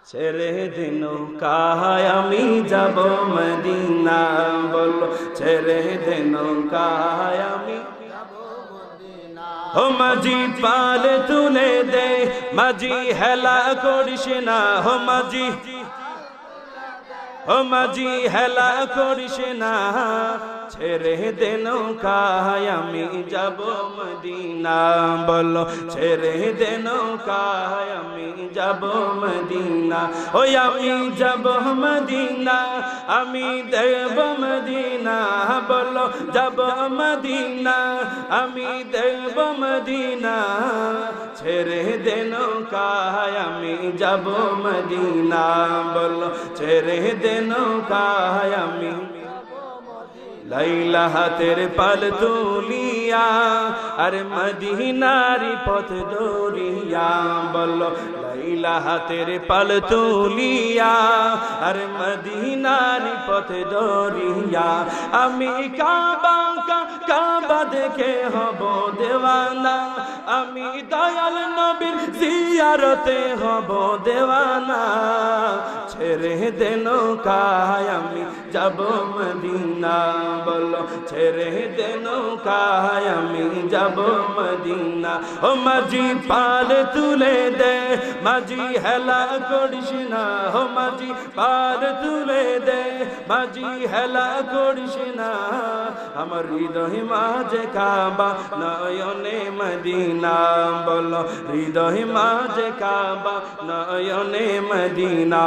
ছেড়ে দিন কাহায় আমি যাব মদিনা, বলো ছেড়ে দিন কাহায় আমি ও মাঝি পাল তুলে দে, মাঝি হেলা করিস না, হো মাঝি ও মাঝি হেলা করিস না, ছেড়ে দে নৌকায় আমি যাব মদিনা, বলো ছেড়ে দে নৌকায় আমি যাব মদিনা, ওই আমি যাব মদিনা, আমি দেব মদিনা, বলো যাব মদিনা, আমি দেব মদিনা, ছেড়ে দে নৌকায় আমি যাব মদিনা, বলো ছেড়ে দে নৌকায় আমি লাইলা হাতের পাল তুলিয়া আর মদিনারি পথ দৌড়িয়া, বলো লাইলা হাতের পাল তুলিয়া আর মদিনারি পথ দৌড়িয়া, আমি কাবা কাবা দেখে হব দেওয়ানা, আমি দয়াল নবীর জিয়ারতে হব দেওয়ানা, ছেড়ে দে নৌকায় আমি যাব মদিনা, বলো ছেড়ে দে নৌকায় আমি যাব মদিনা, ও মাঝি পাল তুলে দে, মাঝি হেলা করিস না, ও মাঝি পাল তুলে দে, মাঝি হেলা করিস না, আমার হৃদয় মাঝে কাবা নয়নে মদিনা, বলো হৃদয় মাঝে কাবা নয়নে মদিনা।